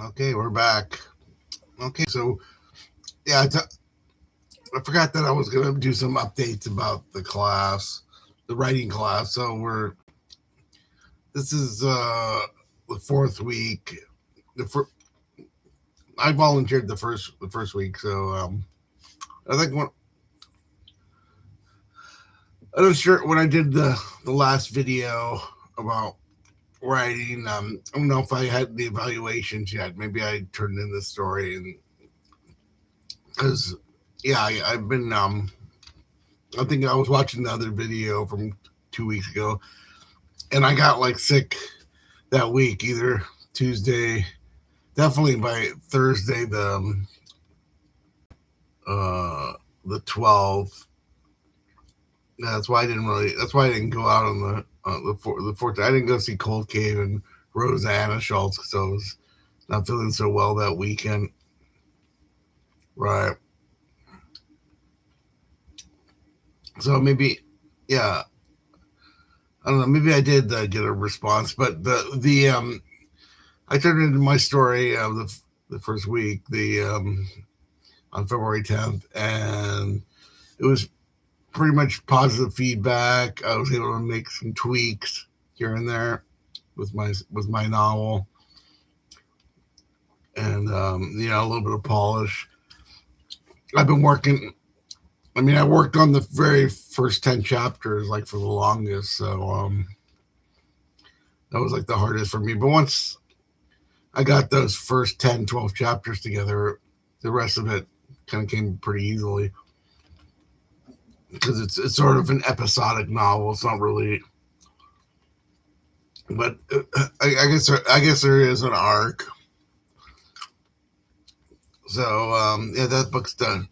Okay, we're back. Okay, so yeah, I forgot that I was gonna do some updates about the class, the writing class. So this is the fourth week. The I volunteered the first week, so I think I was sure when I did the last video about writing. I don't know if I had the evaluations yet. Maybe I turned in the story, and because yeah, I've been I think I was watching the other video from 2 weeks ago, and I got like sick that week, either Tuesday, definitely by Thursday uh the 12th. That's why I didn't really. That's why I didn't go out on the 14th. I didn't go see Cold Cave and Rosanna Schultz because I was not feeling so well that weekend. Right. So maybe, yeah, I don't know. Maybe I did get a response, but the I turned into my story the first week, the on February 10th, and it was pretty much positive feedback. I was able to make some tweaks here and there with my novel, and a little bit of polish. I've been working. I mean, I worked on the very first 10 chapters like for the longest, so that was like the hardest for me. But once I got those first 10, 12 chapters together, the rest of it kind of came pretty easily because it's sort of an episodic novel. It's not really, but I guess there is an arc. So yeah, that book's done.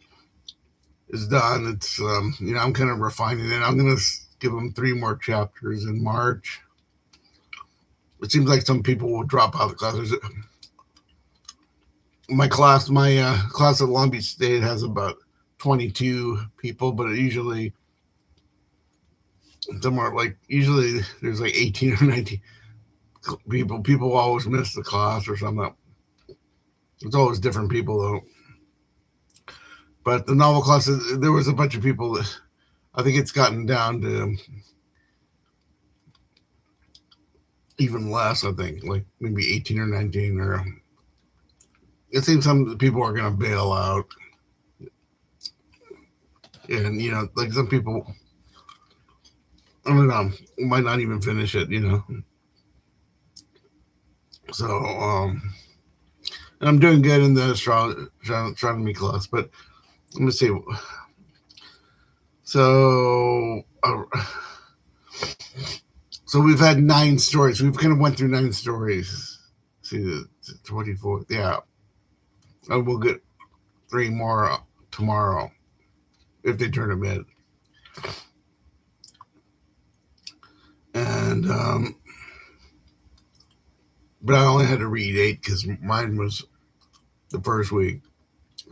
Is done. It's I'm kind of refining it. I'm gonna give them 3 more chapters in March. It seems like some people will drop out of the class. My class at Long Beach State has about 22 people, but it usually somewhere like usually there's like 18 or 19 people. People always miss the class or something. It's always different people though. But the novel class, there was a bunch of people. I think it's gotten down to even less. I think like maybe 18 or 19, or it seems some people are going to bail out, and like some people, I don't know, might not even finish it. So and I'm doing good in the astronomy class, but let me see. So so we've had 9 stories. We've kind of went through 9 stories. See the 24th, yeah. And we'll get 3 more tomorrow if they turn them in. And but I only had to read 8 because mine was the first week.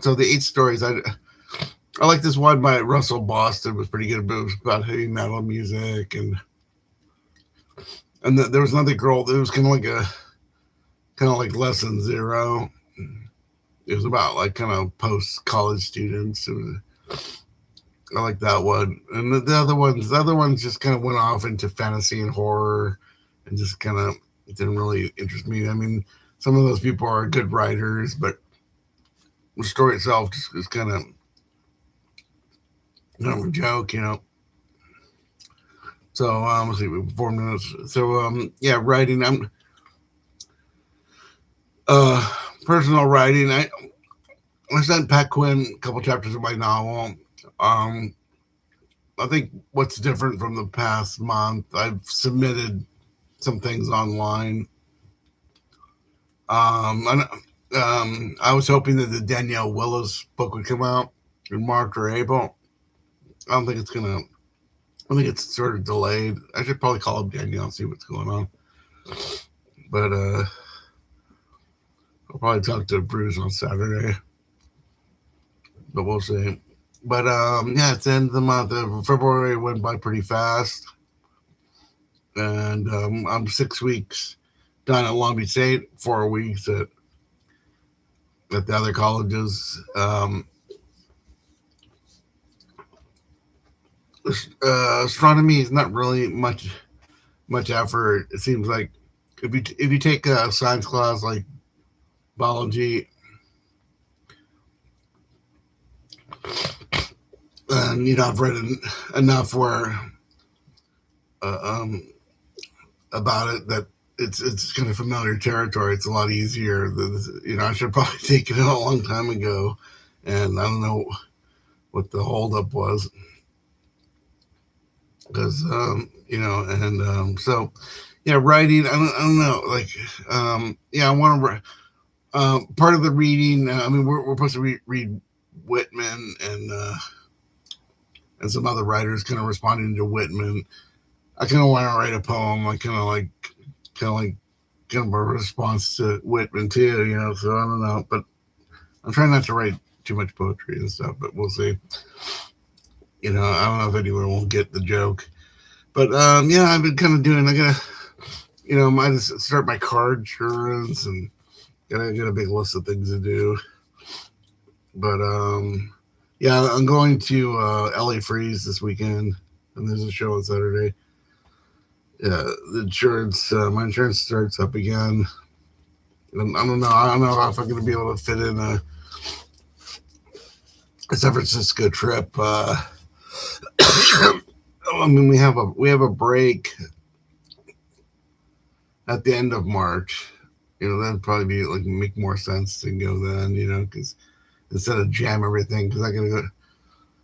So the 8 stories, I like this one by Russell Boston. It was pretty good. But it was about heavy metal music, and there was another girl that was kind of like lesson zero. It was about like kind of post college students. I like that one, and the other ones just kind of went off into fantasy and horror, and just kind of didn't really interest me. I mean, some of those people are good writers, but the story itself just is kind of a joke. So let's see, 4 minutes. So yeah, writing. I'm uh personal writing. I sent Pat Quinn a couple chapters of my novel. Um, I think what's different from the past month, I've submitted some things online. And, I was hoping that the Danielle Willis book would come out in March or April. I don't think it's gonna. I think it's sort of delayed. I should probably call up Danielle and see what's going on. But I'll probably talk to Bruce on Saturday. But we'll see. But yeah, it's the end of the month. February went by pretty fast, and I'm 6 weeks done at Long Beach State, 4 weeks at at the other colleges. Astronomy is not really much effort. It seems like if you take a science class like biology, and I've read enough where uh, um, about it that it's kind of familiar territory. It's a lot easier. I should probably take it a long time ago, and I don't know what the holdup was because and so yeah, writing. I don't know. Like yeah, I want to. Part of the reading. I mean, we're supposed to read Whitman and some other writers, kind of responding to Whitman. I kind of want to write a poem. I kind of a response to Whitman too. So I don't know, but I'm trying not to write too much poetry and stuff. But we'll see. I don't know if anyone will get the joke. But yeah, I've been kind of doing. I gotta, might just start my car insurance and gotta get a big list of things to do. But yeah, I'm going to LA Freeze this weekend, and there's a show on Saturday. Yeah, the insurance, my insurance starts up again. And I don't know. I don't know if I'm going to be able to fit in a San Francisco trip. I mean, we have a break at the end of March. That'd probably be like make more sense to go then. Because instead of jam everything, because I gotta go.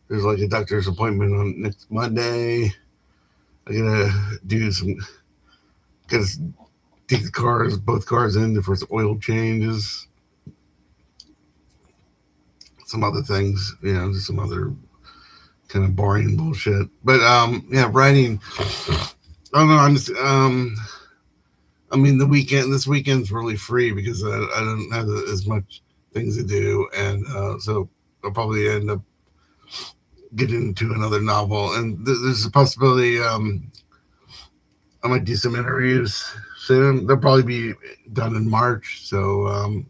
There's like a doctor's appointment on next Monday. I gotta do some. Gotta take both cars in for some oil changes, some other things. Just some other kind of boring bullshit. But yeah, writing. I don't know. I'm just I mean, this weekend's really free because I don't have as much things to do, and so I'll probably end up getting into another novel. And there's a possibility I might do some interviews soon. They'll probably be done in March, so I'm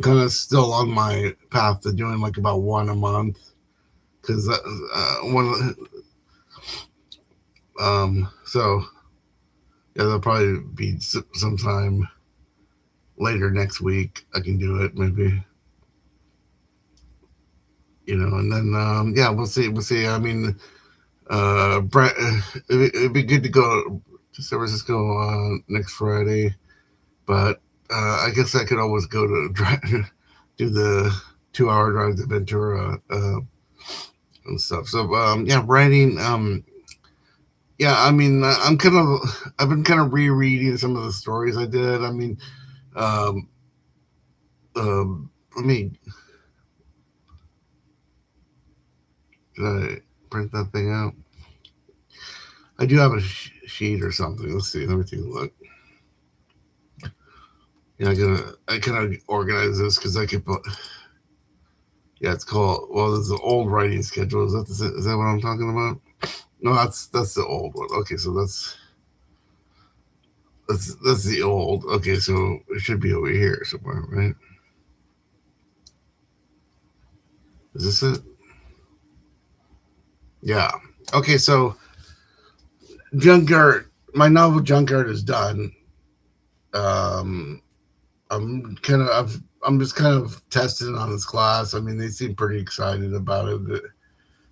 kind of still on my path to doing like about one a month because one. So yeah, there'll probably be sometime later next week. I can do it maybe. And then yeah, we'll see. We'll see. I mean, it'd be good to go to San Francisco next Friday, but I guess I could always go to do the 2-hour drive to Ventura and stuff. So yeah, writing. Yeah, I mean, I've been kind of rereading some of the stories I did. I mean, um, let me. Did I print that thing out? I do have a sheet or something. Let's see. Let me take a look. Yeah, I gotta organize this because I could put. Yeah, it's called. Well, there's the old writing schedule. Is that what I'm talking about? No, that's the old one. Okay, so that's the old. Okay, so it should be over here somewhere, right? Is this it? Yeah. Okay, so Junkyard. My novel Junkyard is done. Um, I'm just kind of testing on this class. I mean, they seem pretty excited about it.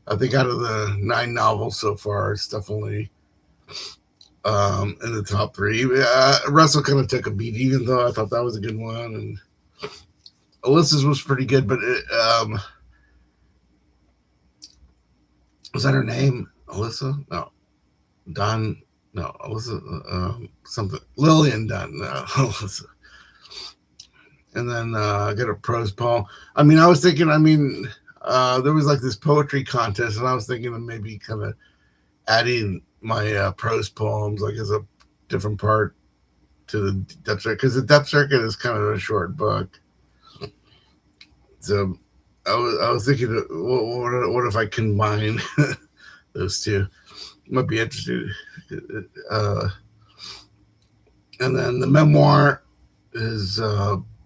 I think out of the 9 novels so far, it's definitely in the top 3. Russell kind of took a beat, even though I thought that was a good one, and Alyssa's was pretty good. But was that her name? Alyssa? No, Dunn. No, Alyssa. Something. Lillian Dunn. No, Alyssa. And then I got a prose poem. I mean, I was thinking. I mean, there was like this poetry contest, and I was thinking of maybe kind of adding my prose poems like as a different part to the Dieppe Circuit, because the Dieppe Circuit is kind of a short book. So I was thinking, what if I combine those two? Might be interesting. And then the memoir is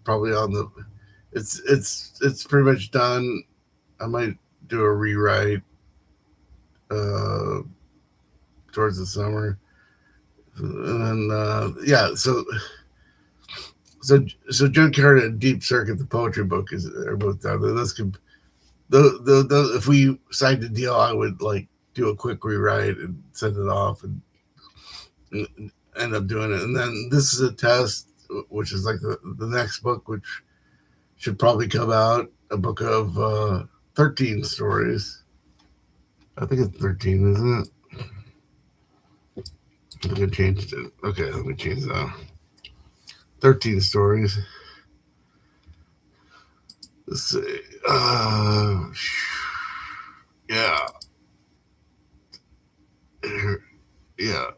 probably it's pretty much done. I might do a rewrite uh, towards the summer, and then yeah. So Junkyard and Deep Circuit, the poetry book, are both done. Those could if we signed a deal, I would like do a quick rewrite and send it off and end up doing it. And then this is a test, which is like the next book, which should probably come out, a book of 13 stories. I think it's 13, isn't it? I think I changed it. Okay, let me change that. 13 stories. Let's see. Yeah. Yeah.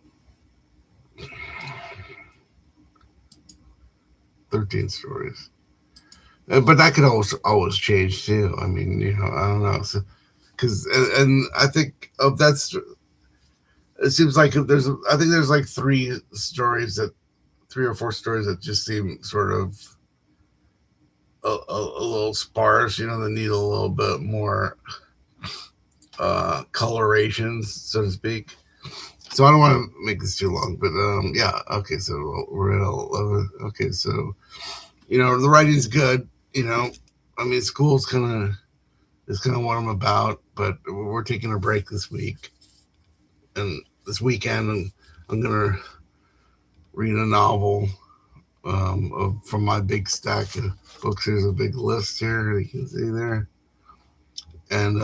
13 stories. But that could always change too. I mean, I don't know. So, because and I think that's it seems like I think there's like three or four stories that just seem sort of a little sparse, that need a little bit more colorations, so to speak. So I don't want to make this too long, but yeah, okay, so we're at 11. Okay, so the writing's good. I mean, school's kind of what I'm about, but we're taking a break this week and this weekend, and I'm gonna read a novel from my big stack of books. There's a big list here, you can see there, and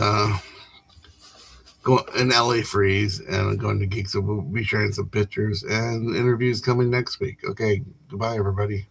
go in LA Freeze, and I'm going to Geek, so we'll be sharing some pictures and interviews coming next week. Okay, goodbye, everybody.